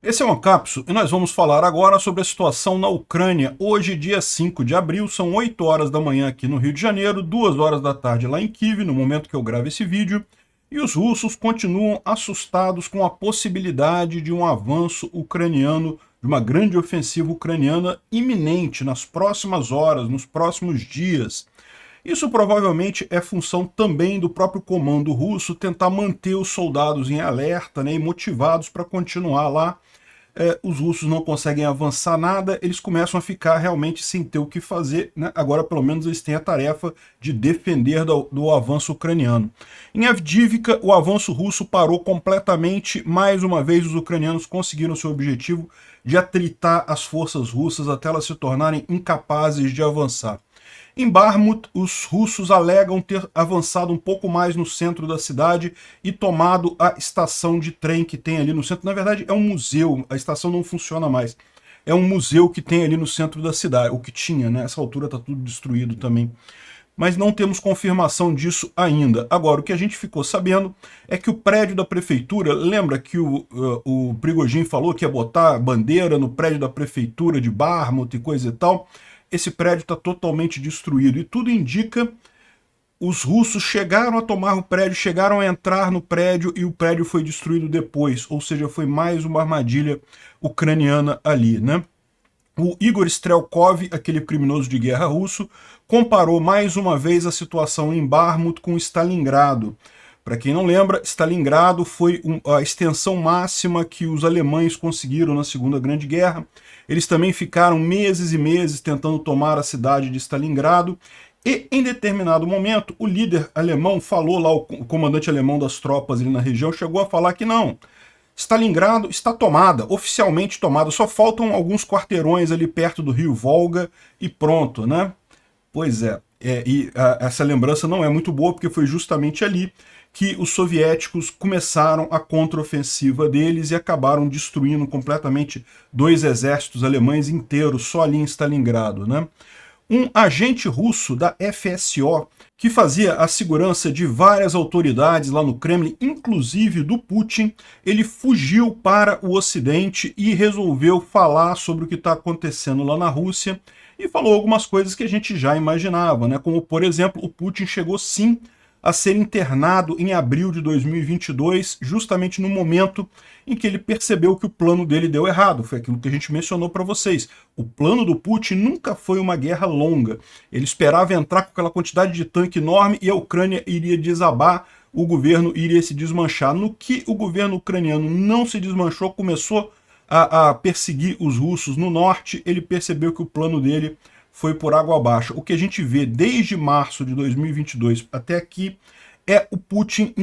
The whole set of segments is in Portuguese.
Esse é o Ancapso e nós vamos falar agora sobre a situação na Ucrânia. Hoje, dia 5 de abril, são 8 horas da manhã aqui no Rio de Janeiro, 2 horas da tarde lá em Kiev, no momento que eu gravo esse vídeo, e os russos continuam assustados com a possibilidade de um avanço ucraniano, de uma grande ofensiva ucraniana iminente nas próximas horas, nos próximos dias. Isso provavelmente é função também do próprio comando russo tentar manter os soldados em alerta, né, e motivados para continuar lá. Os russos não conseguem avançar nada, eles começam a ficar realmente sem ter o que fazer, né? Agora pelo menos eles têm a tarefa de defender do avanço ucraniano. Em Avdivka, o avanço russo parou completamente, mais uma vez os ucranianos conseguiram seu objetivo de atritar as forças russas até elas se tornarem incapazes de avançar. Em Bakhmut, os russos alegam ter avançado um pouco mais no centro da cidade e tomado a estação de trem que tem ali no centro. Na verdade, é um museu, a estação não funciona mais. É um museu que tem ali no centro da cidade, o que tinha, né? Essa altura está tudo destruído também. Mas não temos confirmação disso ainda. Agora, o que a gente ficou sabendo é que o prédio da prefeitura, lembra que o Prigozhin falou que ia botar bandeira no prédio da prefeitura de Bakhmut e coisa e tal? Esse prédio está totalmente destruído e tudo indica os russos chegaram a tomar o prédio, chegaram a entrar no prédio e o prédio foi destruído depois, ou seja, foi mais uma armadilha ucraniana ali, né? O Igor Strelkov, aquele criminoso de guerra russo, comparou mais uma vez a situação em Bakhmut com Stalingrado. Para quem não lembra, Stalingrado foi a extensão máxima que os alemães conseguiram na Segunda Grande Guerra. Eles também ficaram meses e meses tentando tomar a cidade de Stalingrado. E, em determinado momento, o líder alemão falou lá, o comandante alemão das tropas ali na região, chegou a falar que não, Stalingrado está tomada, oficialmente tomada, só faltam alguns quarteirões ali perto do rio Volga e pronto, né? Pois é, essa lembrança não é muito boa, porque foi justamente ali que os soviéticos começaram a contraofensiva deles e acabaram destruindo completamente dois exércitos alemães inteiros, só ali em Stalingrado, né? Um agente russo da FSO, que fazia a segurança de várias autoridades lá no Kremlin, inclusive do Putin, ele fugiu para o Ocidente e resolveu falar sobre o que está acontecendo lá na Rússia e falou algumas coisas que a gente já imaginava, né? Como, por exemplo, o Putin chegou sim a ser internado em abril de 2022, justamente no momento em que ele percebeu que o plano dele deu errado. Foi aquilo que a gente mencionou para vocês. O plano do Putin nunca foi uma guerra longa. Ele esperava entrar com aquela quantidade de tanque enorme e a Ucrânia iria desabar, o governo iria se desmanchar. No que o governo ucraniano não se desmanchou, começou a perseguir os russos no norte, ele percebeu que o plano dele foi por água abaixo. O que a gente vê desde março de 2022 até aqui é o Putin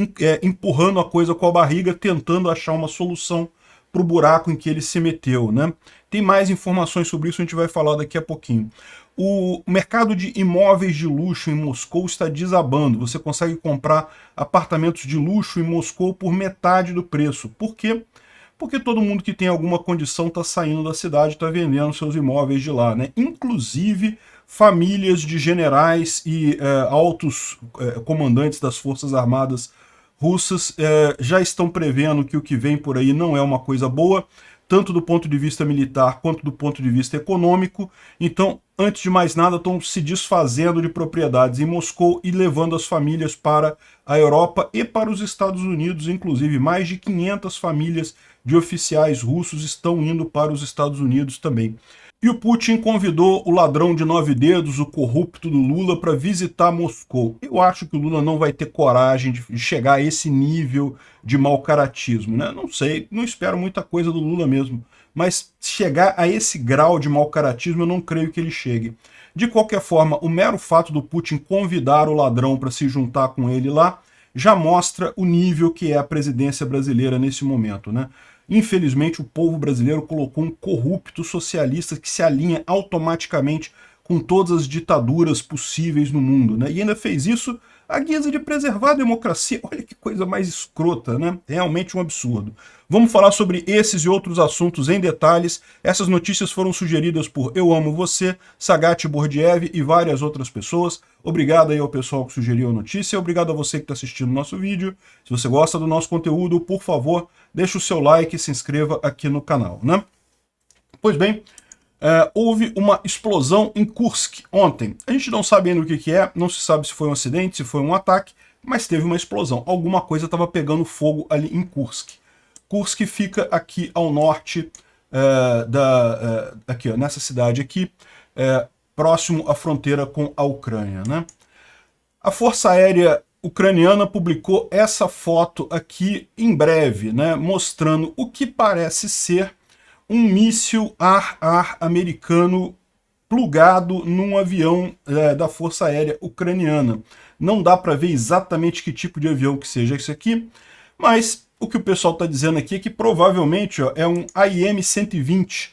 empurrando a coisa com a barriga, tentando achar uma solução para o buraco em que ele se meteu, né? Tem mais informações sobre isso, a gente vai falar daqui a pouquinho. O mercado de imóveis de luxo em Moscou está desabando. Você consegue comprar apartamentos de luxo em Moscou por metade do preço. Por quê? Porque todo mundo que tem alguma condição está saindo da cidade, está vendendo seus imóveis de lá, né? Inclusive famílias de generais e altos comandantes das Forças Armadas russas já estão prevendo que o que vem por aí não é uma coisa boa, tanto do ponto de vista militar quanto do ponto de vista econômico. Então, antes de mais nada, estão se desfazendo de propriedades em Moscou e levando as famílias para a Europa e para os Estados Unidos. Inclusive, mais de 500 famílias de oficiais russos estão indo para os Estados Unidos também. E o Putin convidou o ladrão de 9 dedos, o corrupto do Lula, para visitar Moscou. Eu acho que o Lula não vai ter coragem de chegar a esse nível de mau caratismo, né? Não sei, não espero muita coisa do Lula mesmo. Mas chegar a esse grau de mau caratismo eu não creio que ele chegue. De qualquer forma, o mero fato do Putin convidar o ladrão para se juntar com ele lá já mostra o nível que é a presidência brasileira nesse momento, né? Infelizmente, o povo brasileiro colocou um corrupto socialista que se alinha automaticamente com todas as ditaduras possíveis no mundo, né? E ainda fez isso à guisa de preservar a democracia. Olha que coisa mais escrota, né? Realmente um absurdo. Vamos falar sobre esses e outros assuntos em detalhes. Essas notícias foram sugeridas por Eu Amo Você, Sagat Bordiev e várias outras pessoas. Obrigado aí ao pessoal que sugeriu a notícia. Obrigado a você que está assistindo o nosso vídeo. Se você gosta do nosso conteúdo, por favor, deixe o seu like e se inscreva aqui no canal, né? Pois bem, houve uma explosão em Kursk ontem. A gente não sabe ainda o que é, não se sabe se foi um acidente, se foi um ataque, mas teve uma explosão. Alguma coisa estava pegando fogo ali em Kursk. Kursk fica aqui ao norte, aqui, ó, nessa cidade aqui, próximo à fronteira com a Ucrânia, né? A Força Aérea Ucraniana publicou essa foto aqui em breve, né, mostrando o que parece ser um míssil ar-ar americano plugado num avião da Força Aérea Ucraniana. Não dá para ver exatamente que tipo de avião que seja isso aqui, mas o que o pessoal está dizendo aqui é que provavelmente, ó, é um AIM-120,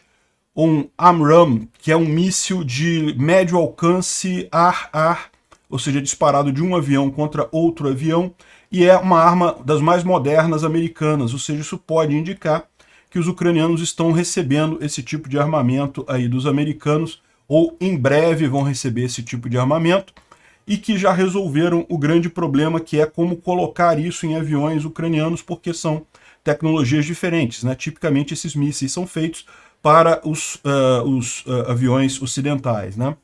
ou um AMRAAM, que é um míssil de médio alcance ar-ar, ou seja, disparado de um avião contra outro avião, e é uma arma das mais modernas americanas, ou seja, isso pode indicar que os ucranianos estão recebendo esse tipo de armamento aí dos americanos, ou em breve vão receber esse tipo de armamento, e que já resolveram o grande problema, que é como colocar isso em aviões ucranianos, porque são tecnologias diferentes, né? Tipicamente esses mísseis são feitos para os aviões ocidentais, né?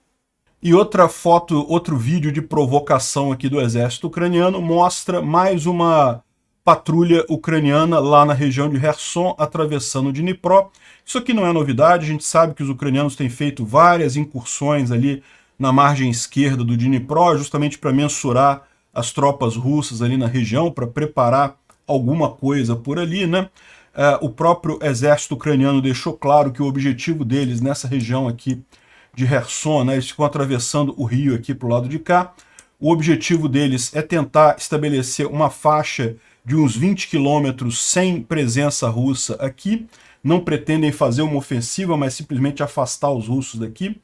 E outra foto, outro vídeo de provocação aqui do exército ucraniano mostra mais uma patrulha ucraniana lá na região de Kherson, atravessando o Dnipro. Isso aqui não é novidade, a gente sabe que os ucranianos têm feito várias incursões ali na margem esquerda do Dnipro, justamente para mensurar as tropas russas ali na região, para preparar alguma coisa por ali, né? O próprio exército ucraniano deixou claro que o objetivo deles nessa região aqui de Kherson, né, eles ficam atravessando o rio aqui para o lado de cá, o objetivo deles é tentar estabelecer uma faixa de uns 20 quilômetros sem presença russa aqui, não pretendem fazer uma ofensiva, mas simplesmente afastar os russos daqui.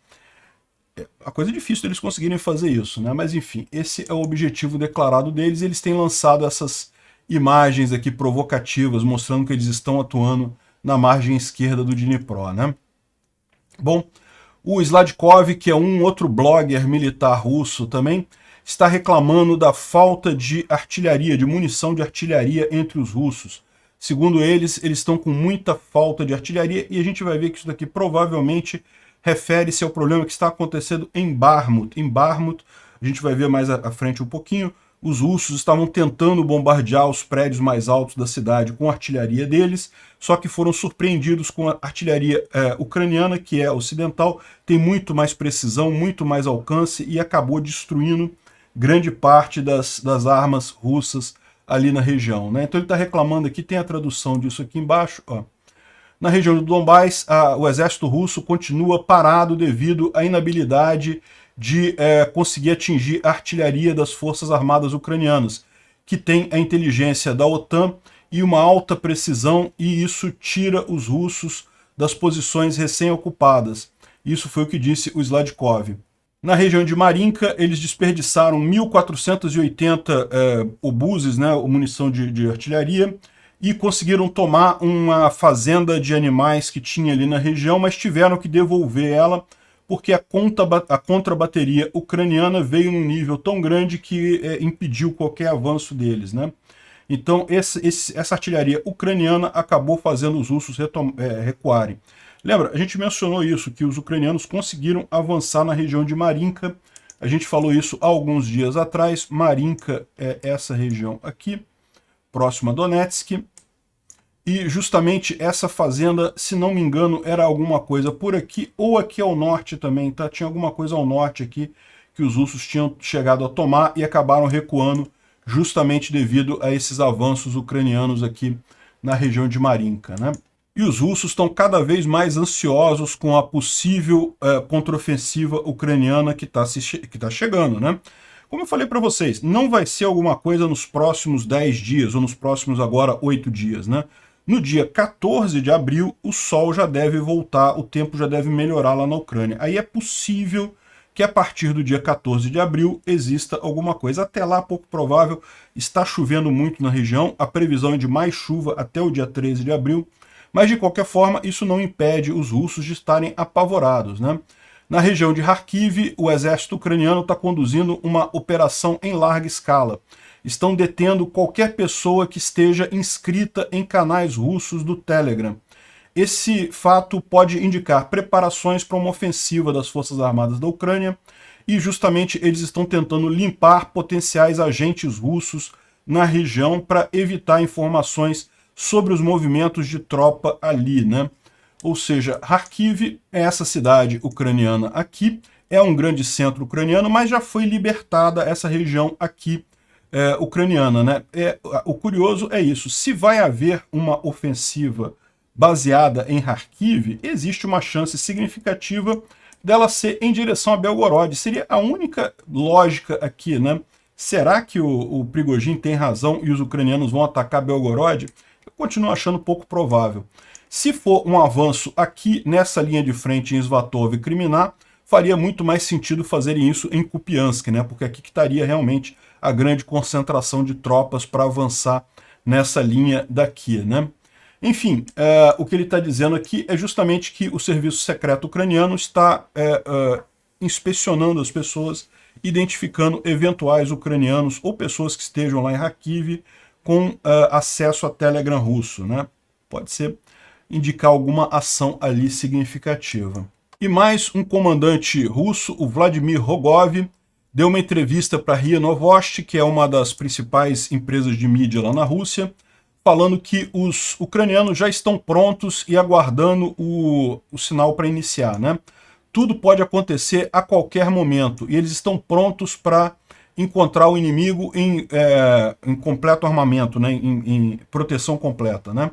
A coisa é difícil deles conseguirem fazer isso, né? Mas enfim, esse é o objetivo declarado deles, e eles têm lançado essas imagens aqui provocativas, mostrando que eles estão atuando na margem esquerda do Dnipro, né? Bom, o Sladkov, que é um outro blogger militar russo também, está reclamando da falta de artilharia, de munição de artilharia entre os russos. Segundo eles estão com muita falta de artilharia, e a gente vai ver que isso daqui provavelmente refere-se ao problema que está acontecendo em Bakhmut. Em Bakhmut, a gente vai ver mais à frente um pouquinho, os russos estavam tentando bombardear os prédios mais altos da cidade com a artilharia deles, só que foram surpreendidos com a artilharia ucraniana, que é ocidental, tem muito mais precisão, muito mais alcance, e acabou destruindo grande parte das armas russas ali na região, né? Então ele está reclamando aqui, tem a tradução disso aqui embaixo, ó. Na região do Donbás, o exército russo continua parado devido à inabilidade de conseguir atingir a artilharia das forças armadas ucranianas, que tem a inteligência da OTAN e uma alta precisão, e isso tira os russos das posições recém-ocupadas. Isso foi o que disse o Sladkov. Na região de Marinka, eles desperdiçaram 1.480 obuses, né, munição de artilharia, e conseguiram tomar uma fazenda de animais que tinha ali na região, mas tiveram que devolver ela, porque a contrabateria ucraniana veio num nível tão grande que impediu qualquer avanço deles, né? Então essa artilharia ucraniana acabou fazendo os russos recuarem. Lembra, a gente mencionou isso, que os ucranianos conseguiram avançar na região de Marinka. A gente falou isso há alguns dias atrás. Marinka é essa região aqui, próxima a Donetsk. E justamente essa fazenda, se não me engano, era alguma coisa por aqui, ou aqui ao norte também, tá? Tinha alguma coisa ao norte aqui que os russos tinham chegado a tomar e acabaram recuando justamente devido a esses avanços ucranianos aqui na região de Marinka, né? E os russos estão cada vez mais ansiosos com a possível contraofensiva ucraniana que tá chegando, né? Como eu falei para vocês, não vai ser alguma coisa nos próximos 10 dias, ou nos próximos agora 8 dias, né? No dia 14 de abril, o sol já deve voltar, o tempo já deve melhorar lá na Ucrânia. Aí é possível que a partir do dia 14 de abril exista alguma coisa. Até lá, pouco provável, está chovendo muito na região, a previsão é de mais chuva até o dia 13 de abril, mas de qualquer forma isso não impede os russos de estarem apavorados, né? Na região de Kharkiv, o exército ucraniano está conduzindo uma operação em larga escala. Estão detendo qualquer pessoa que esteja inscrita em canais russos do Telegram. Esse fato pode indicar preparações para uma ofensiva das Forças Armadas da Ucrânia e justamente eles estão tentando limpar potenciais agentes russos na região para evitar informações sobre os movimentos de tropa ali, né? Ou seja, Kharkiv é essa cidade ucraniana aqui, é um grande centro ucraniano, mas já foi libertada essa região aqui ucraniana, né? O curioso é isso, se vai haver uma ofensiva baseada em Kharkiv, existe uma chance significativa dela ser em direção a Belgorod. Seria a única lógica aqui, né? Será que o Prigozhin tem razão e os ucranianos vão atacar Belgorod? Eu continuo achando pouco provável. Se for um avanço aqui nessa linha de frente em Svatov e Kriminá, faria muito mais sentido fazerem isso em Kupiansk, né? Porque aqui que estaria realmente a grande concentração de tropas para avançar nessa linha daqui, né? Enfim, o que ele está dizendo aqui é justamente que o serviço secreto ucraniano está inspecionando as pessoas, identificando eventuais ucranianos ou pessoas que estejam lá em Kharkiv com acesso a Telegram russo, né? Pode ser indicar alguma ação ali significativa. E mais um comandante russo, o Vladimir Rogov, deu uma entrevista para a RIA Novosti, que é uma das principais empresas de mídia lá na Rússia, falando que os ucranianos já estão prontos e aguardando o sinal para iniciar, né? Tudo pode acontecer a qualquer momento e eles estão prontos para encontrar o inimigo em completo armamento, né? Em proteção completa, né?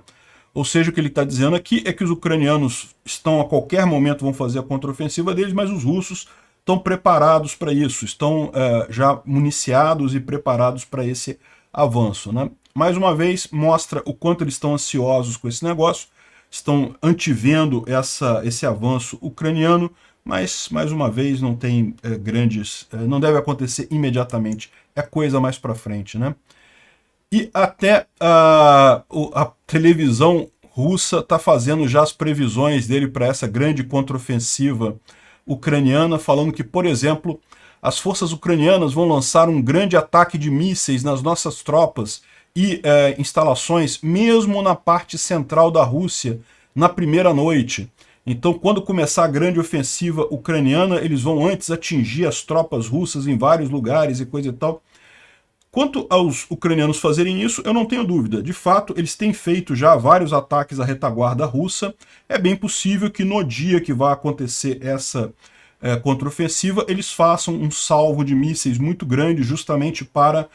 Ou seja, o que ele está dizendo aqui é que os ucranianos estão a qualquer momento vão fazer a contraofensiva deles, mas os russos estão preparados para isso, estão já municiados e preparados para esse avanço, né? Mais uma vez, mostra o quanto eles estão ansiosos com esse negócio, estão antevendo esse avanço ucraniano, mas, mais uma vez, não tem não deve acontecer imediatamente, é coisa mais para frente, né? E até a televisão russa está fazendo já as previsões dele para essa grande contraofensiva ucraniana, falando que, por exemplo, as forças ucranianas vão lançar um grande ataque de mísseis nas nossas tropas e instalações, mesmo na parte central da Rússia, na primeira noite. Então, quando começar a grande ofensiva ucraniana, eles vão antes atingir as tropas russas em vários lugares e coisa e tal. Quanto aos ucranianos fazerem isso, eu não tenho dúvida. De fato, eles têm feito já vários ataques à retaguarda russa. É bem possível que no dia que vai acontecer essa contraofensiva, eles façam um salvo de mísseis muito grande justamente para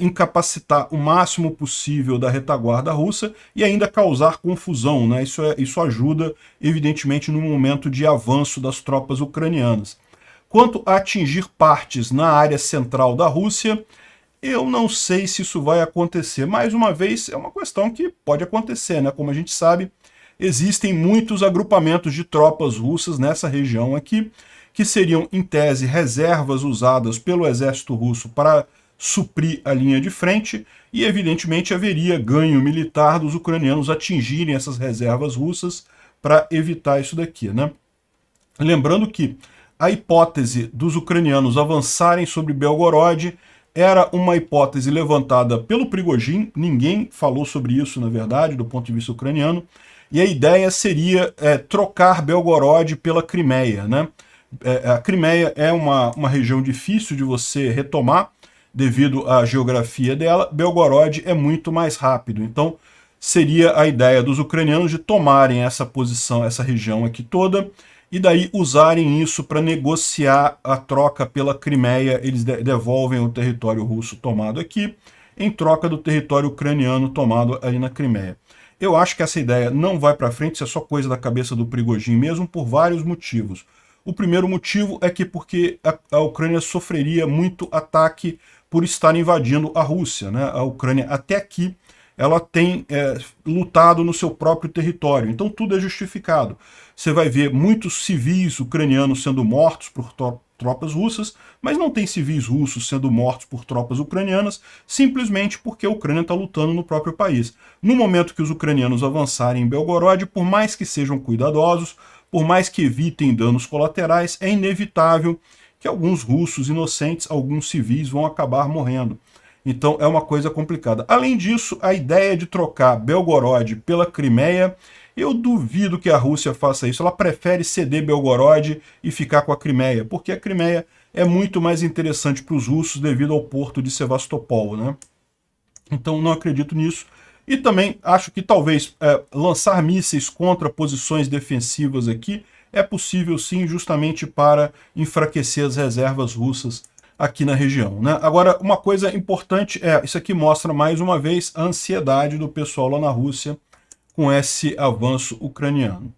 incapacitar o máximo possível da retaguarda russa e ainda causar confusão, né? Isso ajuda, evidentemente, no momento de avanço das tropas ucranianas. Quanto a atingir partes na área central da Rússia, eu não sei se isso vai acontecer. Mais uma vez, é uma questão que pode acontecer, né? Como a gente sabe, existem muitos agrupamentos de tropas russas nessa região aqui, que seriam, em tese, reservas usadas pelo exército russo para suprir a linha de frente, e evidentemente haveria ganho militar dos ucranianos atingirem essas reservas russas para evitar isso daqui, né? Lembrando que a hipótese dos ucranianos avançarem sobre Belgorod era uma hipótese levantada pelo Prigozhin, ninguém falou sobre isso, na verdade, do ponto de vista ucraniano, e a ideia seria trocar Belgorod pela Crimeia, né? A Crimeia é uma região difícil de você retomar, devido à geografia dela. Belgorod é muito mais rápido, então seria a ideia dos ucranianos de tomarem essa posição, essa região aqui toda, e daí usarem isso para negociar a troca pela Crimeia. Eles devolvem o território russo tomado aqui, em troca do território ucraniano tomado ali na Crimeia. Eu acho que essa ideia não vai para frente, isso é só coisa da cabeça do Prigozhin mesmo, por vários motivos. O primeiro motivo é que porque a Ucrânia sofreria muito ataque por estar invadindo a Rússia, né? A Ucrânia até aqui ela tem lutado no seu próprio território, então tudo é justificado. Você vai ver muitos civis ucranianos sendo mortos tropas russas, mas não tem civis russos sendo mortos por tropas ucranianas, simplesmente porque a Ucrânia está lutando no próprio país. No momento que os ucranianos avançarem em Belgorod, por mais que sejam cuidadosos, por mais que evitem danos colaterais, é inevitável que alguns russos inocentes, alguns civis vão acabar morrendo. Então é uma coisa complicada. Além disso, a ideia de trocar Belgorod pela Crimeia, eu duvido que a Rússia faça isso. Ela prefere ceder Belgorod e ficar com a Crimeia, porque a Crimeia é muito mais interessante para os russos devido ao porto de Sevastopol, né? Então não acredito nisso. E também acho que talvez lançar mísseis contra posições defensivas aqui é possível sim, justamente para enfraquecer as reservas russas aqui na região, né? Agora, uma coisa importante isso aqui mostra mais uma vez a ansiedade do pessoal lá na Rússia com esse avanço ucraniano.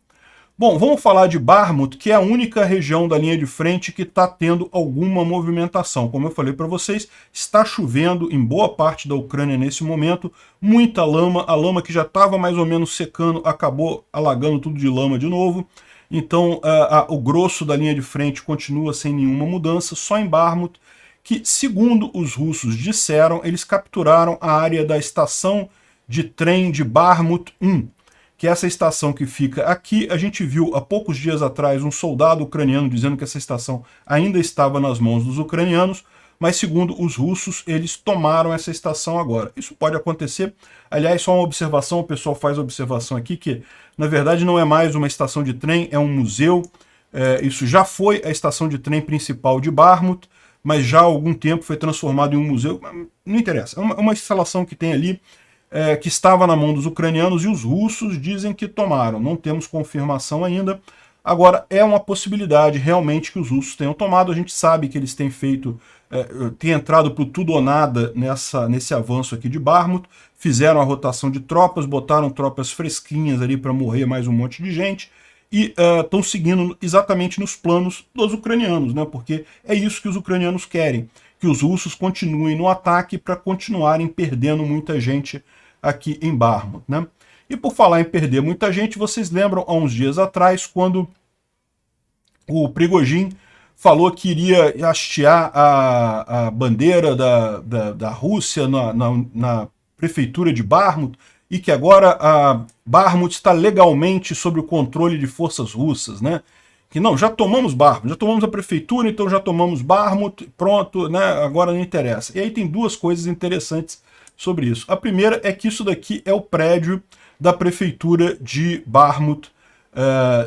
Bom, vamos falar de Bakhmut, que é a única região da linha de frente que está tendo alguma movimentação. Como eu falei para vocês, está chovendo em boa parte da Ucrânia nesse momento, muita lama, a lama que já estava mais ou menos secando, acabou alagando tudo de lama de novo. Então, o grosso da linha de frente continua sem nenhuma mudança, só em Bakhmut, que, segundo os russos disseram, eles capturaram a área da estação de trem de Bakhmut 1, que é essa estação que fica aqui. A gente viu há poucos dias atrás um soldado ucraniano dizendo que essa estação ainda estava nas mãos dos ucranianos, mas segundo os russos, eles tomaram essa estação agora. Isso pode acontecer. Aliás, só uma observação, o pessoal faz a observação aqui, que na verdade não é mais uma estação de trem, é um museu. Isso já foi a estação de trem principal de Bakhmut, mas já há algum tempo foi transformado em um museu. Não interessa, é uma instalação que tem ali, que estava na mão dos ucranianos, e os russos dizem que tomaram. Não temos confirmação ainda. Agora, é uma possibilidade realmente que os russos tenham tomado. A gente sabe que eles têm feito, têm entrado para o tudo ou nada nesse avanço aqui de Bakhmut, fizeram a rotação de tropas, botaram tropas fresquinhas ali para morrer mais um monte de gente, e estão seguindo exatamente nos planos dos ucranianos, né? Porque é isso que os ucranianos querem, que os russos continuem no ataque para continuarem perdendo muita gente aqui em Bakhmut, né? E por falar em perder muita gente, vocês lembram há uns dias atrás, quando o Prigozhin falou que iria hastear a bandeira da Rússia na prefeitura de Bakhmut, e que agora a Bakhmut está legalmente sob o controle de forças russas, né? Que não, já tomamos Bakhmut, já tomamos a prefeitura, então já tomamos Bakhmut, pronto, né? Agora não interessa. E aí tem duas coisas interessantes sobre isso. A primeira é que isso daqui é o prédio da prefeitura de Bakhmut,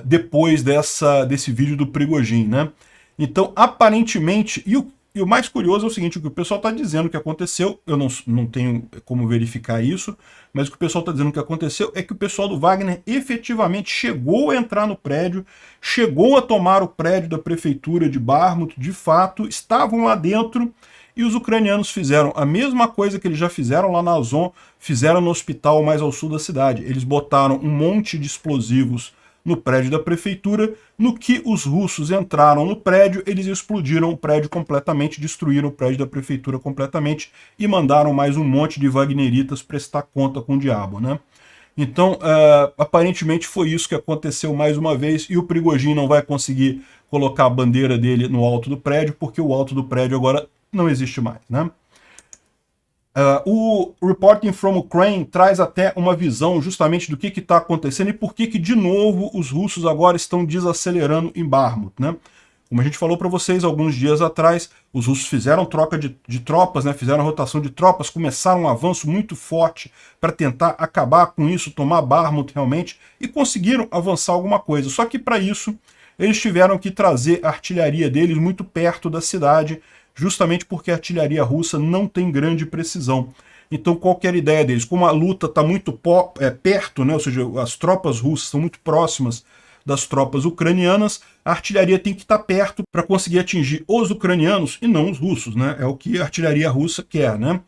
depois desse vídeo do Prigozhin, né? Então, aparentemente, e o mais curioso é o seguinte, o que o pessoal está dizendo que aconteceu, eu não tenho como verificar isso, mas o que o pessoal está dizendo que aconteceu é que o pessoal do Wagner efetivamente chegou a entrar no prédio, chegou a tomar o prédio da prefeitura de Bakhmut, de fato, estavam lá dentro, e os ucranianos fizeram a mesma coisa que eles já fizeram lá na Azov, fizeram no hospital mais ao sul da cidade. Eles botaram um monte de explosivos no prédio da prefeitura. No que os russos entraram no prédio, eles explodiram o prédio completamente, destruíram o prédio da prefeitura completamente e mandaram mais um monte de wagneritas prestar conta com o diabo, né? Então, aparentemente foi isso que aconteceu mais uma vez, e o Prigozhin não vai conseguir colocar a bandeira dele no alto do prédio, porque o alto do prédio agora não existe mais, né? O Reporting from Ukraine traz até uma visão justamente do que está acontecendo e por que de novo os russos agora estão desacelerando em Bakhmut, né? Como a gente falou para vocês alguns dias atrás, os russos fizeram troca de tropas, né? Fizeram rotação de tropas, começaram um avanço muito forte para tentar acabar com isso, tomar Bakhmut realmente, e conseguiram avançar alguma coisa. Só que para isso eles tiveram que trazer a artilharia deles muito perto da cidade, justamente porque a artilharia russa não tem grande precisão. Então qualquer ideia deles, como a luta está muito perto, né, ou seja, as tropas russas estão muito próximas das tropas ucranianas, a artilharia tem que estar perto para conseguir atingir os ucranianos e não os russos, né? É o que a artilharia russa quer, né?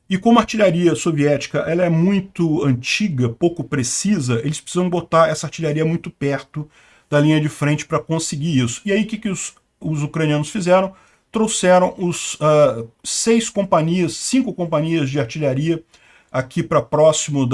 E como a artilharia soviética ela é muito antiga, pouco precisa, eles precisam botar essa artilharia muito perto da linha de frente para conseguir isso. E aí o que os ucranianos fizeram? Trouxeram 5 companhias de artilharia aqui para próximo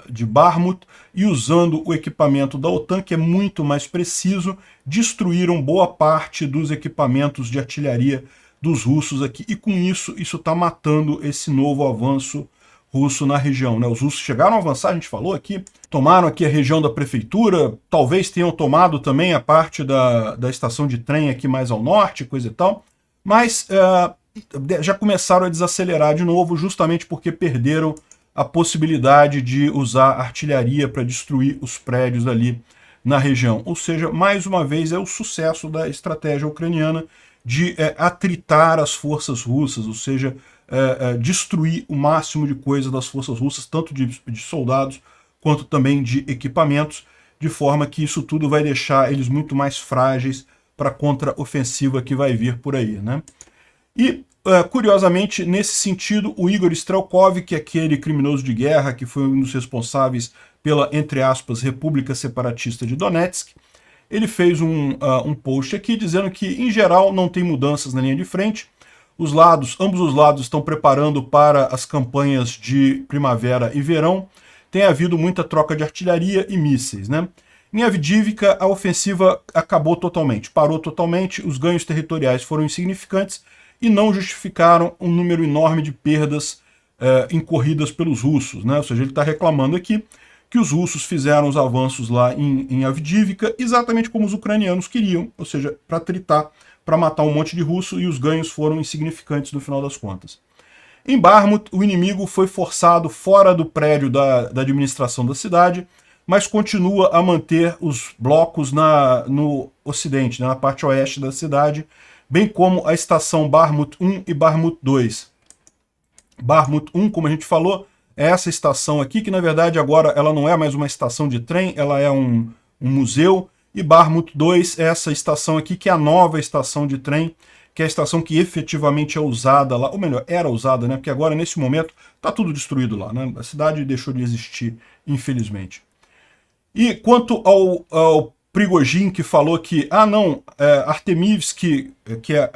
de Bakhmut e usando o equipamento da OTAN, que é muito mais preciso, destruíram boa parte dos equipamentos de artilharia dos russos aqui, e com isso está matando esse novo avanço russo na região, né? Os russos chegaram a avançar, a gente falou aqui, tomaram aqui a região da prefeitura, talvez tenham tomado também a parte da estação de trem aqui mais ao norte, coisa e tal, mas já começaram a desacelerar de novo, justamente porque perderam a possibilidade de usar artilharia para destruir os prédios ali na região. Ou seja, mais uma vez é o sucesso da estratégia ucraniana de atritar as forças russas, ou seja, destruir o máximo de coisa das forças russas, tanto de soldados quanto também de equipamentos, de forma que isso tudo vai deixar eles muito mais frágeis para a contra-ofensiva que vai vir por aí, né? E, curiosamente, nesse sentido, o Igor Strelkov, que é aquele criminoso de guerra que foi um dos responsáveis pela, entre aspas, República Separatista de Donetsk, ele fez um post aqui dizendo que, em geral, não tem mudanças na linha de frente. Ambos os lados estão preparando para as campanhas de primavera e verão. Tem havido muita troca de artilharia e mísseis, né? Em Avdiivka, a ofensiva acabou totalmente, parou totalmente, os ganhos territoriais foram insignificantes e não justificaram um número enorme de perdas incorridas pelos russos, né? Ou seja, ele está reclamando aqui que os russos fizeram os avanços lá em Avdiivka exatamente como os ucranianos queriam, ou seja, para tritar, para matar um monte de russo, e os ganhos foram insignificantes no final das contas. Em Bakhmut, o inimigo foi forçado fora do prédio da administração da cidade, mas continua a manter os blocos no ocidente, né, na parte oeste da cidade, bem como a estação Bakhmut 1 e Bakhmut 2. Bakhmut 1, como a gente falou, é essa estação aqui, que na verdade agora ela não é mais uma estação de trem, ela é um museu, e Bakhmut 2 é essa estação aqui, que é a nova estação de trem, que é a estação que efetivamente é usada lá, ou melhor, era usada, né? Porque agora, nesse momento, está tudo destruído lá, né? A cidade deixou de existir, infelizmente. E quanto ao Prigozhin, que falou que, Artemivsk, que é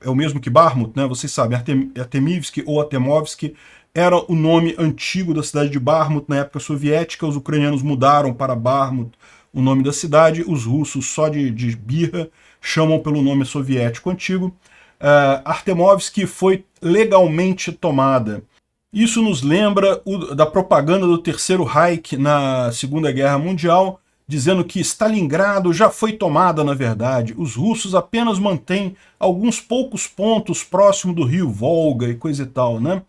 o mesmo que Bakhmut, né? Vocês sabem, Artemivsk ou Artemovsk era o nome antigo da cidade de Bakhmut na época soviética, os ucranianos mudaram para Bakhmut o nome da cidade, os russos, só de birra, chamam pelo nome soviético antigo. Artemovsk foi legalmente tomada. Isso nos lembra da propaganda do Terceiro Reich na Segunda Guerra Mundial, dizendo que Stalingrado já foi tomada, na verdade. Os russos apenas mantêm alguns poucos pontos próximo do rio Volga e coisa e tal, né?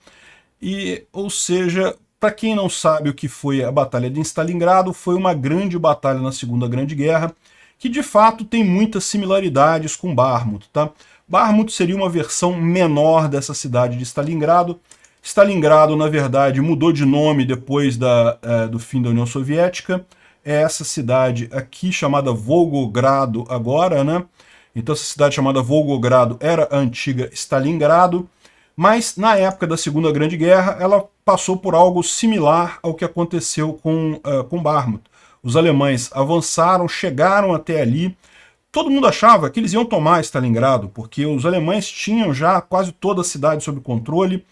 Ou seja, para quem não sabe o que foi a Batalha de Stalingrado, foi uma grande batalha na Segunda Grande Guerra, que de fato tem muitas similaridades com Bakhmut, tá? Bakhmut seria uma versão menor dessa cidade de Stalingrado. Stalingrado, na verdade, mudou de nome depois do fim da União Soviética. É essa cidade aqui, chamada Volgogrado agora, né? Então essa cidade chamada Volgogrado era a antiga Stalingrado, mas na época da Segunda Grande Guerra ela passou por algo similar ao que aconteceu com Bakhmut. Os alemães avançaram, chegaram até ali. Todo mundo achava que eles iam tomar Stalingrado, porque os alemães tinham já quase toda a cidade sob controle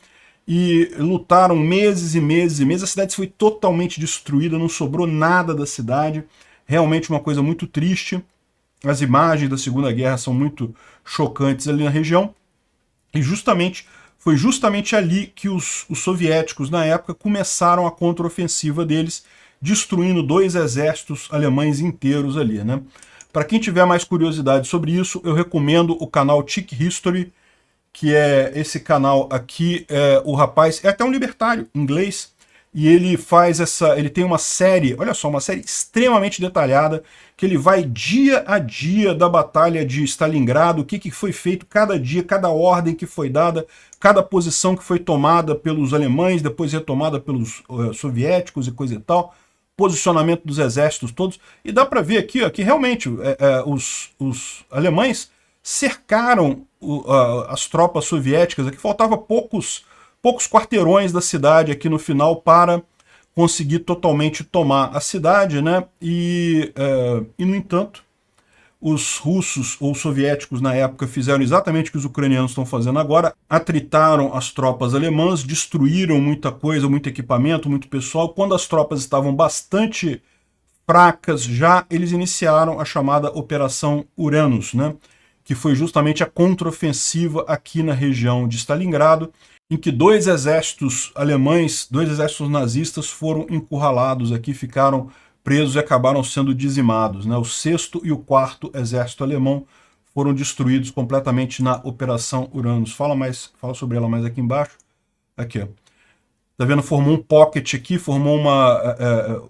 e lutaram meses e meses e meses. A cidade foi totalmente destruída, não sobrou nada da cidade. Realmente uma coisa muito triste. As imagens da Segunda Guerra são muito chocantes ali na região. E foi justamente ali que os soviéticos, na época, começaram a contraofensiva deles, destruindo 2 exércitos alemães inteiros ali, né? Para quem tiver mais curiosidade sobre isso, eu recomendo o canal Tick History, que é esse canal aqui. O rapaz é até um libertário inglês, e ele ele tem uma série, olha só, uma série extremamente detalhada, que ele vai dia a dia da Batalha de Stalingrado, o que foi feito cada dia, cada ordem que foi dada, cada posição que foi tomada pelos alemães, depois retomada pelos soviéticos e coisa e tal, posicionamento dos exércitos todos, e dá para ver aqui ó, que realmente os alemães cercaram as tropas soviéticas, aqui faltava poucos quarteirões da cidade aqui no final para conseguir totalmente tomar a cidade, né? E no entanto, Os russos ou soviéticos na época fizeram exatamente o que os ucranianos estão fazendo agora, atritaram as tropas alemãs, destruíram muita coisa, muito equipamento, muito pessoal. Quando as tropas estavam bastante fracas já, eles iniciaram a chamada Operação Uranus, né? Que foi justamente a contraofensiva aqui na região de Stalingrado, em que 2 exércitos alemães, 2 exércitos nazistas foram encurralados aqui, ficaram presos e acabaram sendo dizimados, né? O 6º e o 4º exército alemão foram destruídos completamente na Operação Uranus. Fala sobre ela mais aqui embaixo. Aqui, ó. Tá vendo? Formou um pocket aqui, formou uma...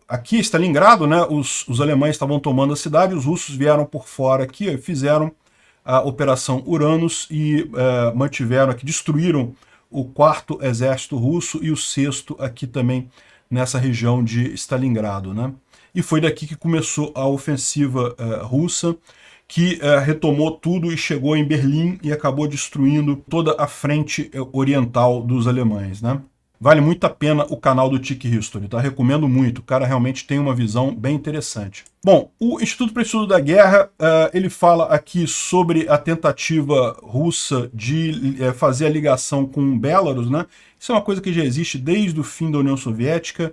aqui, Stalingrado, né? Os alemães estavam tomando a cidade, os russos vieram por fora aqui, ó, e fizeram a Operação Uranus e mantiveram aqui, destruíram o 4º exército russo e o 6º aqui também nessa região de Stalingrado, né? E foi daqui que começou a ofensiva russa, que retomou tudo e chegou em Berlim e acabou destruindo toda a frente oriental dos alemães, né? Vale muito a pena o canal do Tech History, tá? Recomendo muito, o cara realmente tem uma visão bem interessante. Bom, o Instituto para o Estudo da Guerra, ele fala aqui sobre a tentativa russa de fazer a ligação com Belarus, né? Isso é uma coisa que já existe desde o fim da União Soviética.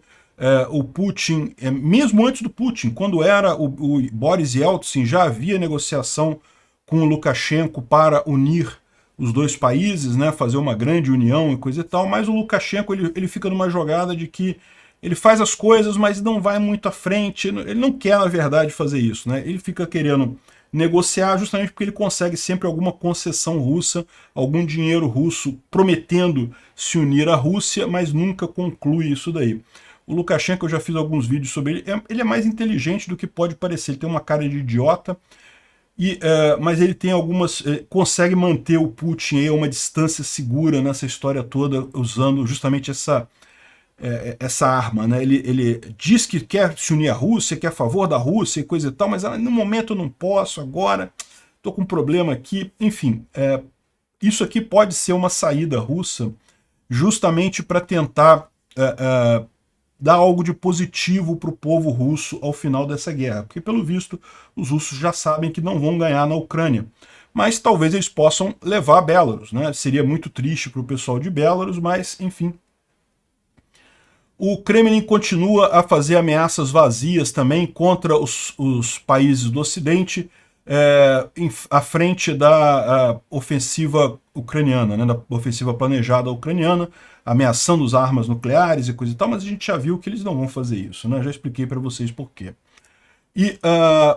O Putin, mesmo antes do Putin, quando era o Boris Yeltsin, já havia negociação com o Lukashenko para unir os 2 países, né, fazer uma grande união e coisa e tal, mas o Lukashenko ele fica numa jogada de que ele faz as coisas, mas não vai muito à frente, ele não quer, na verdade, fazer isso, né? Ele fica querendo negociar justamente porque ele consegue sempre alguma concessão russa, algum dinheiro russo prometendo se unir à Rússia, mas nunca conclui isso daí. O Lukashenko, eu já fiz alguns vídeos sobre ele, ele é mais inteligente do que pode parecer, ele tem uma cara de idiota, mas ele tem algumas... consegue manter o Putin a uma distância segura nessa história toda, usando justamente essa arma, né? Ele diz que quer se unir à Rússia, que é a favor da Rússia e coisa e tal, mas no momento eu não posso, agora estou com um problema aqui. Enfim, isso aqui pode ser uma saída russa justamente para tentar dar algo de positivo para o povo russo ao final dessa guerra, porque pelo visto os russos já sabem que não vão ganhar na Ucrânia, mas talvez eles possam levar a Belarus, né? Seria muito triste para o pessoal de Belarus, mas enfim. O Kremlin continua a fazer ameaças vazias também contra os países do Ocidente, à frente da ofensiva ucraniana, né, da ofensiva planejada ucraniana, ameaçando as armas nucleares e coisa e tal, mas a gente já viu que eles não vão fazer isso, né? Já expliquei para vocês por quê. E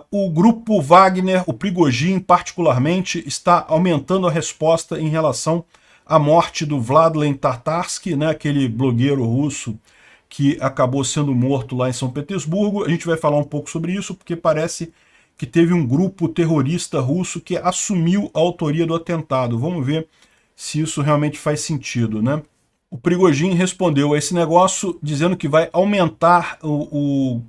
o grupo Wagner, o Prigozhin particularmente, está aumentando a resposta em relação à morte do Vladlen Tatarsky, né, aquele blogueiro russo que acabou sendo morto lá em São Petersburgo. A gente vai falar um pouco sobre isso, porque parece que teve um grupo terrorista russo que assumiu a autoria do atentado. Vamos ver se isso realmente faz sentido, né? O Prigozhin respondeu a esse negócio dizendo que vai aumentar o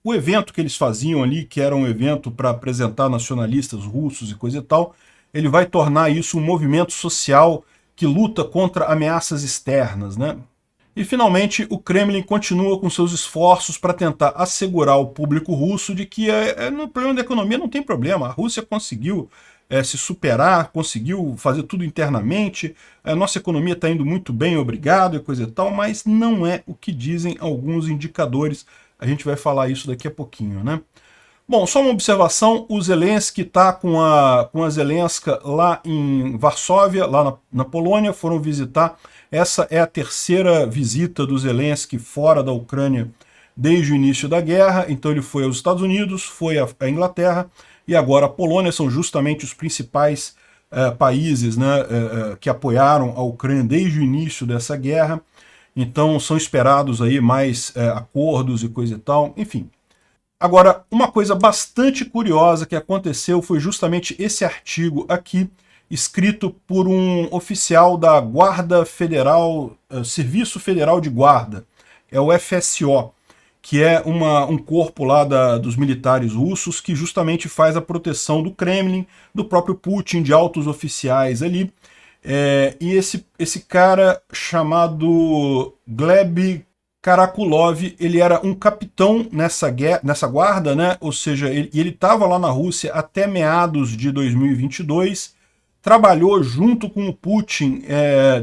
evento que eles faziam ali, que era um evento para apresentar nacionalistas russos e coisa e tal. Ele vai tornar isso um movimento social que luta contra ameaças externas, né? E, finalmente, o Kremlin continua com seus esforços para tentar assegurar ao público russo de que no problema da economia não tem problema. A Rússia conseguiu se superar, conseguiu fazer tudo internamente, a nossa economia está indo muito bem, obrigado, e coisa e tal, mas não é o que dizem alguns indicadores. A gente vai falar isso daqui a pouquinho, né? Bom, só uma observação, o Zelensky está com a Zelenska lá em Varsóvia, lá na Polônia, foram visitar. Essa é a 3ª visita do Zelensky fora da Ucrânia desde o início da guerra. Então ele foi aos Estados Unidos, foi à Inglaterra e agora a Polônia. São justamente os principais países, né, que apoiaram a Ucrânia desde o início dessa guerra. Então são esperados aí mais acordos e coisa e tal, enfim. Agora, uma coisa bastante curiosa que aconteceu foi justamente esse artigo aqui, escrito por um oficial da Guarda Federal, Serviço Federal de Guarda, é o FSO, que é um corpo lá dos militares russos que justamente faz a proteção do Kremlin, do próprio Putin, de altos oficiais ali. E esse cara chamado Gleb Karakulov, ele era um capitão nessa guarda, né? Ou seja, ele estava lá na Rússia até meados de 2022, trabalhou junto com o Putin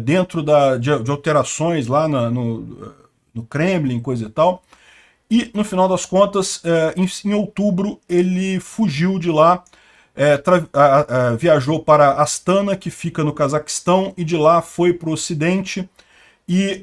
dentro de alterações lá no Kremlin, coisa e tal. E, no final das contas, em outubro, ele fugiu de lá, viajou para Astana, que fica no Cazaquistão, e de lá foi para o Ocidente e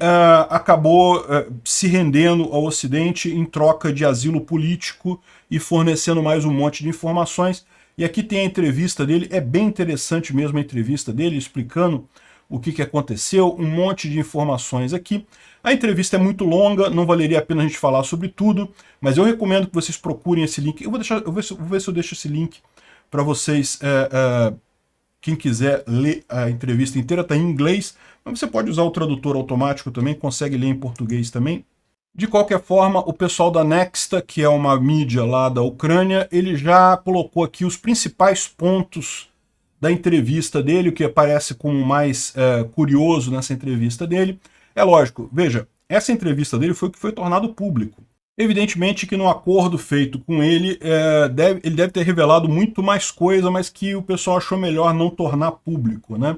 acabou se rendendo ao Ocidente em troca de asilo político e fornecendo mais um monte de informações. E aqui tem a entrevista dele, é bem interessante mesmo a entrevista dele, explicando o que aconteceu, um monte de informações aqui. A entrevista é muito longa, não valeria a pena a gente falar sobre tudo, mas eu recomendo que vocês procurem esse link. Eu vou ver se eu deixo esse link para vocês, quem quiser ler a entrevista inteira, está em inglês, mas você pode usar o tradutor automático também, consegue ler em português também. De qualquer forma, o pessoal da Nexta, que é uma mídia lá da Ucrânia, ele já colocou aqui os principais pontos da entrevista dele, o que aparece como mais curioso nessa entrevista dele. É lógico, veja, essa entrevista dele foi o que foi tornado público. Evidentemente que no acordo feito com ele, ele deve ter revelado muito mais coisa, mas que o pessoal achou melhor não tornar público, né?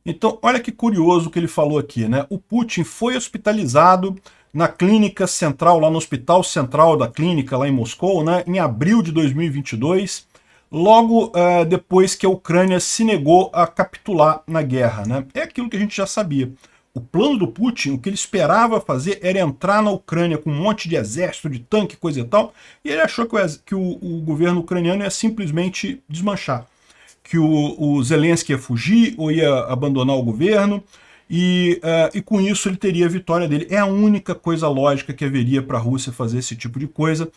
Então, olha que curioso o que ele falou aqui, né? O Putin foi hospitalizado na clínica central, lá no hospital central da clínica, lá em Moscou, né? Em abril de 2022, logo depois que a Ucrânia se negou a capitular na guerra, né? É aquilo que a gente já sabia. O plano do Putin, o que ele esperava fazer era entrar na Ucrânia com um monte de exército, de tanque, coisa e tal, e ele achou que o governo ucraniano ia simplesmente desmanchar. Que o Zelensky ia fugir ou ia abandonar o governo, e com isso ele teria a vitória dele. É a única coisa lógica que haveria para a Rússia fazer esse tipo de coisa,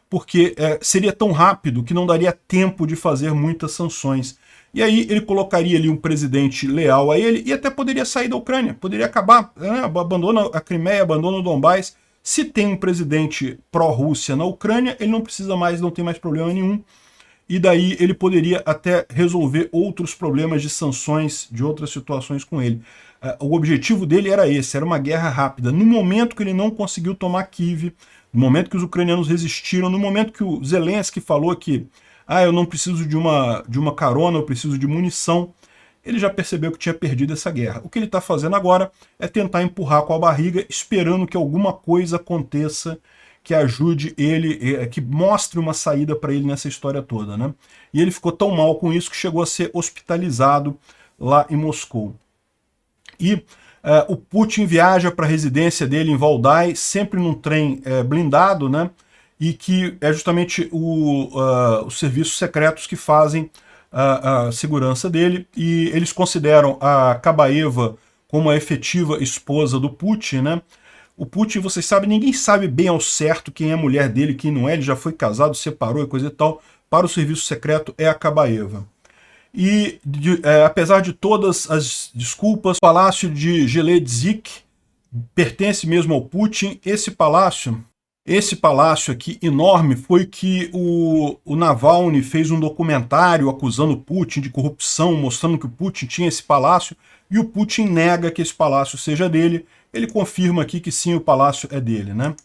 porque seria tão rápido que não daria tempo de fazer muitas sanções. E aí ele colocaria ali um presidente leal a ele e até poderia sair da Ucrânia, poderia acabar, abandona a Crimeia, abandona o Donbás. Se tem um presidente pró-Rússia na Ucrânia, ele não precisa mais, não tem mais problema nenhum. E daí ele poderia até resolver outros problemas de sanções, de outras situações com ele. O objetivo dele era esse, era uma guerra rápida. No momento que ele não conseguiu tomar Kiev, no momento que os ucranianos resistiram, no momento que o Zelensky falou que eu não preciso de uma carona, eu preciso de munição, ele já percebeu que tinha perdido essa guerra. O que ele está fazendo agora é tentar empurrar com a barriga, esperando que alguma coisa aconteça que ajude ele, que mostre uma saída para ele nessa história toda, né? E ele ficou tão mal com isso que chegou a ser hospitalizado lá em Moscou. E o Putin viaja para a residência dele em Valdai, sempre num trem blindado, né? E que é justamente os serviços secretos que fazem a segurança dele, e eles consideram a Kabaeva como a efetiva esposa do Putin, né? O Putin, vocês sabem, ninguém sabe bem ao certo quem é a mulher dele, quem não é, ele já foi casado, separou e coisa e tal. Para o serviço secreto é a Kabaeva. E apesar de todas as desculpas, o palácio de Geledzik pertence mesmo ao Putin. Esse palácio aqui enorme foi que o Navalny fez um documentário acusando o Putin de corrupção, mostrando que o Putin tinha esse palácio, e o Putin nega que esse palácio seja dele. Ele confirma aqui que sim, o palácio é dele, né?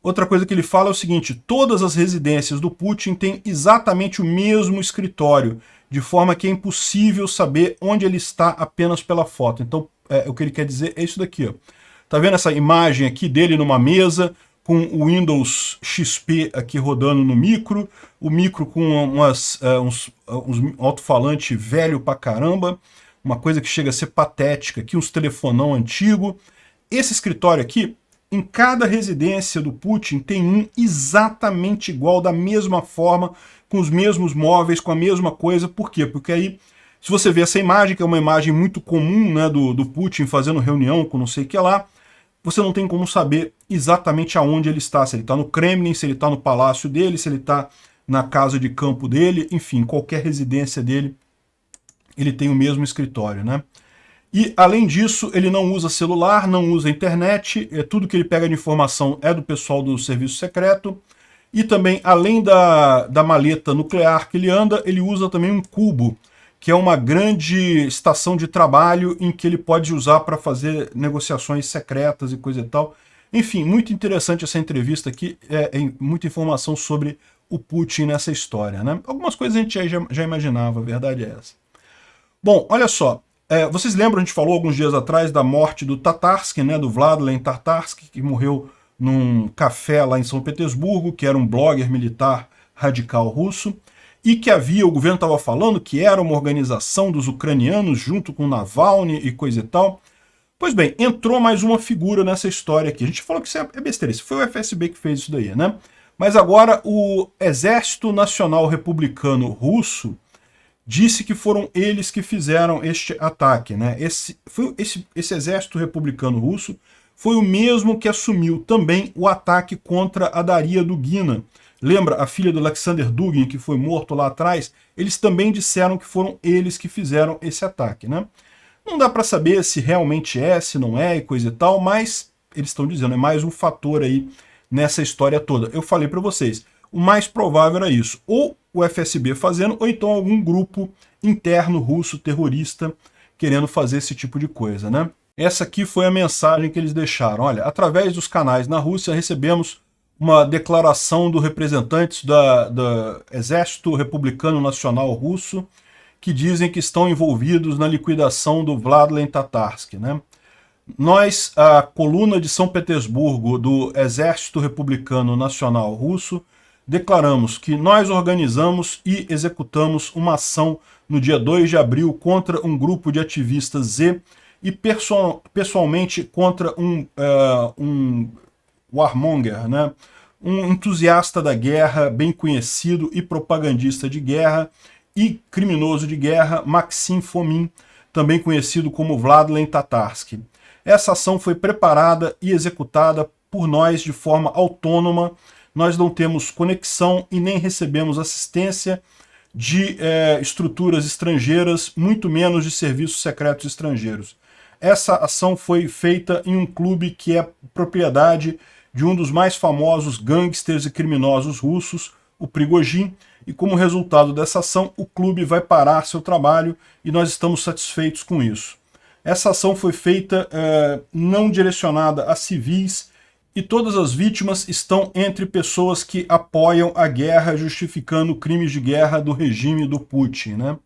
Outra coisa que ele fala é o seguinte: todas as residências do Putin têm exatamente o mesmo escritório, de forma que é impossível saber onde ele está apenas pela foto. Então, o que ele quer dizer é isso daqui, ó. Tá vendo essa imagem aqui dele numa mesa, com o Windows XP aqui rodando no micro, o micro com uns alto-falante velho pra caramba, uma coisa que chega a ser patética, aqui uns telefonão antigo. Esse escritório aqui, em cada residência do Putin, tem um exatamente igual, da mesma forma, com os mesmos móveis, com a mesma coisa. Por quê? Porque aí, se você vê essa imagem, que é uma imagem muito comum, né, do Putin fazendo reunião com não sei o que lá, você não tem como saber exatamente aonde ele está, se ele está no Kremlin, se ele está no palácio dele, se ele está na casa de campo dele, enfim, qualquer residência dele, ele tem o mesmo escritório, né? E, além disso, ele não usa celular, não usa internet, tudo que ele pega de informação é do pessoal do serviço secreto, e também, além da maleta nuclear que ele anda, ele usa também um cubo, que é uma grande estação de trabalho em que ele pode usar para fazer negociações secretas e coisa e tal. Enfim, muito interessante essa entrevista aqui, muita informação sobre o Putin nessa história, né? Algumas coisas a gente já imaginava, a verdade é essa. Bom, olha só, vocês lembram, a gente falou alguns dias atrás da morte do Tatarsky, né, do Vladlen Tatarsky, que morreu num café lá em São Petersburgo, que era um blogger militar radical russo, e que o governo estava falando que era uma organização dos ucranianos junto com Navalny e coisa e tal. Pois bem, entrou mais uma figura nessa história aqui. A gente falou que isso é besteira, isso foi o FSB que fez isso daí, né? Mas agora o Exército Nacional Republicano Russo disse que foram eles que fizeram este ataque, né? Esse Exército Republicano Russo foi o mesmo que assumiu também o ataque contra a Daria Dugina. Lembra a filha do Alexander Dugin, que foi morto lá atrás? Eles também disseram que foram eles que fizeram esse ataque, né? Não dá para saber se realmente se não é e coisa e tal, mas eles estão dizendo, é mais um fator aí nessa história toda. Eu falei para vocês, o mais provável era isso, ou o FSB fazendo, ou então algum grupo interno russo terrorista querendo fazer esse tipo de coisa, né? Essa aqui foi a mensagem que eles deixaram. Olha, através dos canais na Rússia recebemos uma declaração do representantes do Exército Republicano Nacional Russo, que dizem que estão envolvidos na liquidação do Vladlen Tatarsky, né? Nós, a coluna de São Petersburgo do Exército Republicano Nacional Russo, declaramos que nós organizamos e executamos uma ação no dia 2 de abril contra um grupo de ativistas Z e pessoalmente contra um warmonger, né? Um entusiasta da guerra, bem conhecido e propagandista de guerra, e criminoso de guerra, Maxim Fomin, também conhecido como Vladlen Tatarsky. Essa ação foi preparada e executada por nós de forma autônoma. Nós não temos conexão e nem recebemos assistência de estruturas estrangeiras, muito menos de serviços secretos estrangeiros. Essa ação foi feita em um clube que é propriedade de um dos mais famosos gangsters e criminosos russos, o Prigozhin, e como resultado dessa ação, o clube vai parar seu trabalho e nós estamos satisfeitos com isso. Essa ação foi feita não direcionada a civis e todas as vítimas estão entre pessoas que apoiam a guerra, justificando crimes de guerra do regime do Putin, né?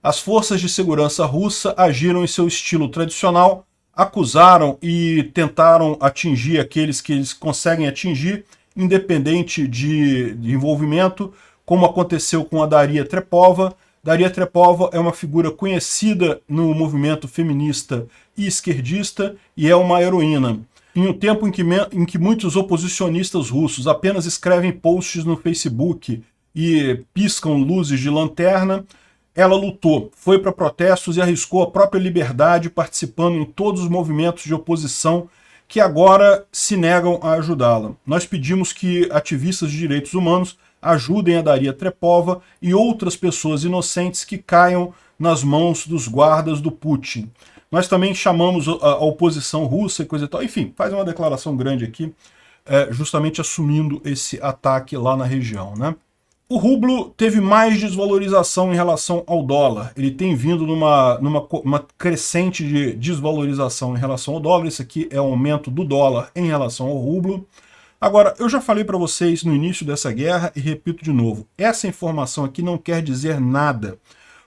As forças de segurança russa agiram em seu estilo tradicional, acusaram e tentaram atingir aqueles que eles conseguem atingir, independente de envolvimento, como aconteceu com a Daria Trepova. Daria Trepova é uma figura conhecida no movimento feminista e esquerdista e é uma heroína. Em um tempo em que muitos oposicionistas russos apenas escrevem posts no Facebook e piscam luzes de lanterna, ela lutou, foi para protestos e arriscou a própria liberdade participando em todos os movimentos de oposição que agora se negam a ajudá-la. Nós pedimos que ativistas de direitos humanos ajudem a Daria Trepova e outras pessoas inocentes que caiam nas mãos dos guardas do Putin. Nós também chamamos a oposição russa e coisa e tal. Enfim, faz uma declaração grande aqui, justamente assumindo esse ataque lá na região, né? O rublo teve mais desvalorização em relação ao dólar. Ele tem vindo numa crescente de desvalorização em relação ao dólar. Isso aqui é o aumento do dólar em relação ao rublo. Agora, eu já falei para vocês no início dessa guerra e repito de novo, essa informação aqui não quer dizer nada.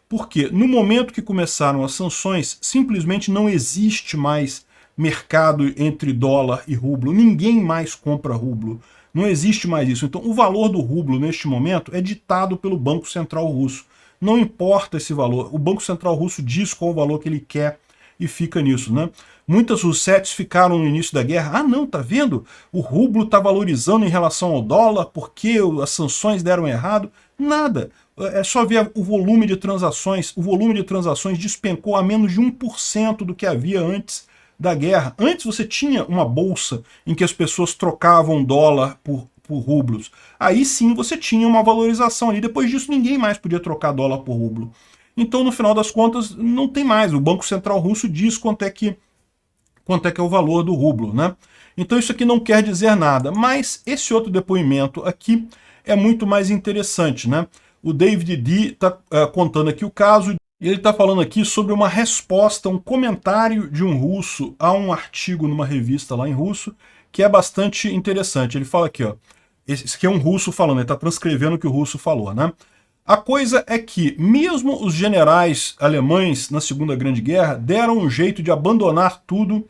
Porque no momento que começaram as sanções, simplesmente não existe mais mercado entre dólar e rublo. Ninguém mais compra rublo. Não existe mais isso. Então, o valor do rublo neste momento é ditado pelo Banco Central Russo. Não importa esse valor. O Banco Central Russo diz qual o valor que ele quer e fica nisso, né? Muitas russetes ficaram no início da guerra. Ah, não, tá vendo? O rublo está valorizando em relação ao dólar porque as sanções deram errado. Nada. É só ver o volume de transações. O volume de transações despencou a menos de 1% do que havia antes da guerra. Antes você tinha uma bolsa em que as pessoas trocavam dólar por rublos. Aí sim você tinha uma valorização ali. Depois disso ninguém mais podia trocar dólar por rublo. Então no final das contas não tem mais. O Banco Central Russo diz quanto é que é o valor do rublo, né? Então isso aqui não quer dizer nada. Mas esse outro depoimento aqui é muito mais interessante, né? O David D. está contando aqui o caso. E ele está falando aqui sobre uma resposta, um comentário de um russo a um artigo numa revista lá em russo, que é bastante interessante. Ele fala aqui, ó, esse aqui é um russo falando, ele está transcrevendo o que o russo falou, né? A coisa é que, mesmo os generais alemães na Segunda Grande Guerra deram um jeito de abandonar tudo,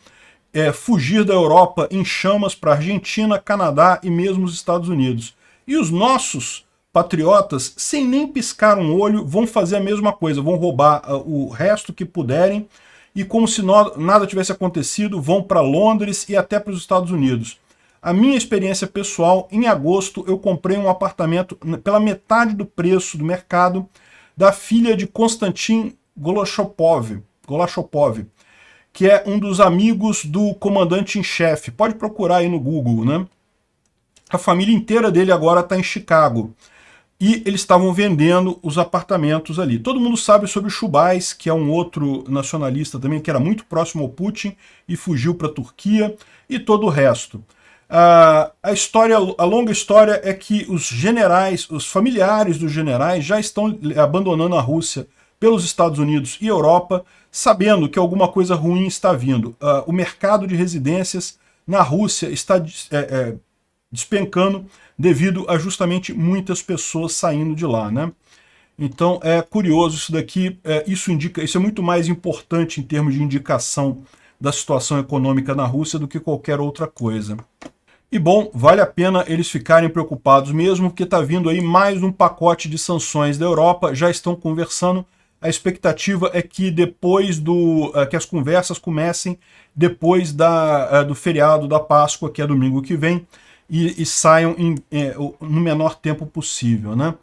fugir da Europa em chamas para a Argentina, Canadá e mesmo os Estados Unidos. E os nossos patriotas, sem nem piscar um olho, vão fazer a mesma coisa, vão roubar o resto que puderem e, como se nada tivesse acontecido, vão para Londres e até para os Estados Unidos. A minha experiência pessoal, em agosto eu comprei um apartamento pela metade do preço do mercado da filha de Konstantin Golachopov, que é um dos amigos do comandante em chefe. Pode procurar aí no Google, né? A família inteira dele agora está em Chicago. E eles estavam vendendo os apartamentos ali. Todo mundo sabe sobre o Chubais, que é um outro nacionalista também, que era muito próximo ao Putin e fugiu para a Turquia, e todo o resto. A longa história é que os generais, os familiares dos generais já estão abandonando a Rússia pelos Estados Unidos e Europa, sabendo que alguma coisa ruim está vindo. O mercado de residências na Rússia está despencando devido a justamente muitas pessoas saindo de lá, né? Então é curioso isso daqui, isso é muito mais importante em termos de indicação da situação econômica na Rússia do que qualquer outra coisa. E bom, vale a pena eles ficarem preocupados mesmo, porque está vindo aí mais um pacote de sanções da Europa, já estão conversando. A expectativa é que depois que as conversas comecem depois do feriado da Páscoa, que é domingo que vem, e saiam no menor tempo possível, né?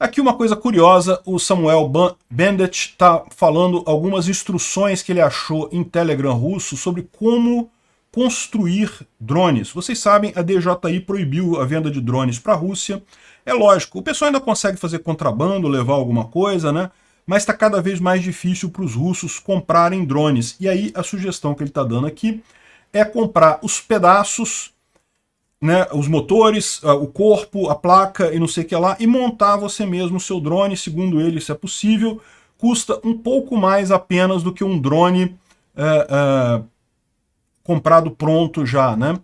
Aqui uma coisa curiosa, o Samuel Bendet está falando algumas instruções que ele achou em Telegram russo sobre como construir drones. Vocês sabem, a DJI proibiu a venda de drones para a Rússia. É lógico, o pessoal ainda consegue fazer contrabando, levar alguma coisa, né? Mas está cada vez mais difícil para os russos comprarem drones. E aí a sugestão que ele está dando aqui é comprar os pedaços, né, os motores, o corpo, a placa e não sei o que lá, e montar você mesmo o seu drone. Segundo ele, isso é possível. Custa um pouco mais apenas do que um drone comprado pronto já, né?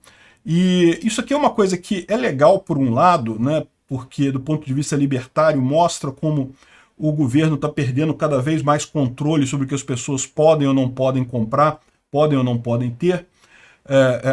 E isso aqui é uma coisa que é legal por um lado, né? Porque do ponto de vista libertário mostra como o governo está perdendo cada vez mais controle sobre o que as pessoas podem ou não podem comprar, podem ou não podem ter.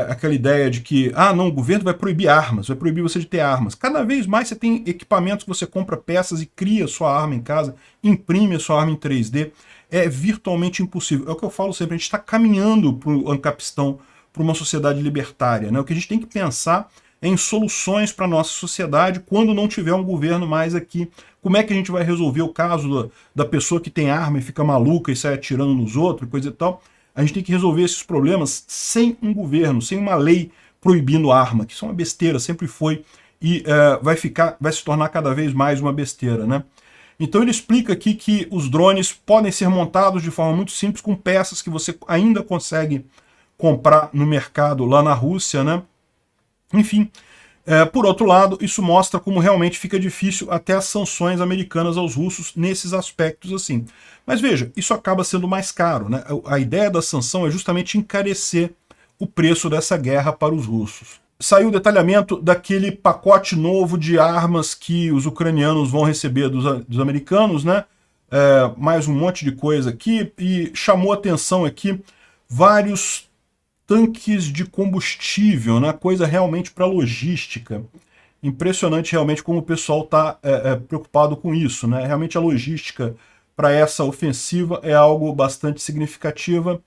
Aquela ideia de que, não, o governo vai proibir armas, vai proibir você de ter armas. Cada vez mais você tem equipamentos que você compra peças e cria sua arma em casa, imprime a sua arma em 3D. É virtualmente impossível. É o que eu falo sempre, a gente está caminhando para o Ancapistão, para uma sociedade libertária, né? O que a gente tem que pensar é em soluções para a nossa sociedade quando não tiver um governo mais aqui. Como é que a gente vai resolver o caso da pessoa que tem arma e fica maluca e sai atirando nos outros, coisa e tal? A gente tem que resolver esses problemas sem um governo, sem uma lei proibindo arma, que isso é uma besteira, sempre foi, e vai se tornar cada vez mais uma besteira, né? Então ele explica aqui que os drones podem ser montados de forma muito simples com peças que você ainda consegue comprar no mercado lá na Rússia, né? Enfim, por outro lado, isso mostra como realmente fica difícil até as sanções americanas aos russos nesses aspectos assim. Mas veja, isso acaba sendo mais caro, né? A ideia da sanção é justamente encarecer o preço dessa guerra para os russos. Saiu o detalhamento daquele pacote novo de armas que os ucranianos vão receber dos americanos, né? Mais um monte de coisa aqui, e chamou atenção aqui vários tanques de combustível, né? Coisa realmente para logística. Impressionante realmente como o pessoal está preocupado com isso, né? Realmente a logística para essa ofensiva é algo bastante significativa.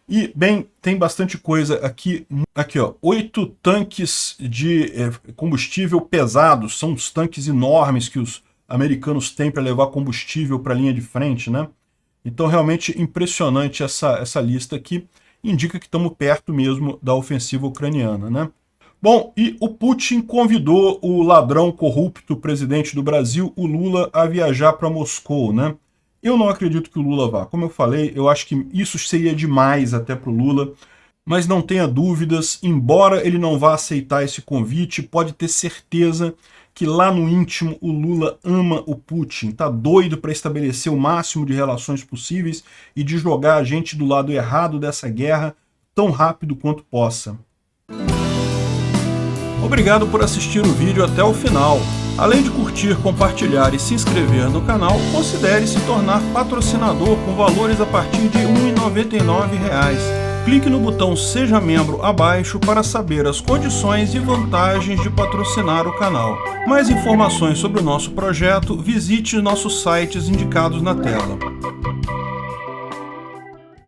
E, bem, tem bastante coisa aqui. Aqui, ó, 8 tanques de combustível pesados. São os tanques enormes que os americanos têm para levar combustível para a linha de frente, né? Então, realmente impressionante essa lista aqui. Indica que estamos perto mesmo da ofensiva ucraniana, né? Bom, e o Putin convidou o ladrão corrupto presidente do Brasil, o Lula, a viajar para Moscou, né? Eu não acredito que o Lula vá. Como eu falei, eu acho que isso seria demais até para o Lula, mas não tenha dúvidas, embora ele não vá aceitar esse convite, pode ter certeza que lá no íntimo o Lula ama o Putin, tá doido para estabelecer o máximo de relações possíveis e de jogar a gente do lado errado dessa guerra tão rápido quanto possa. Obrigado por assistir o vídeo até o final. Além de curtir, compartilhar e se inscrever no canal, considere se tornar patrocinador com valores a partir de R$ 1,99. Clique no botão Seja Membro abaixo para saber as condições e vantagens de patrocinar o canal. Mais informações sobre o nosso projeto, visite nossos sites indicados na tela.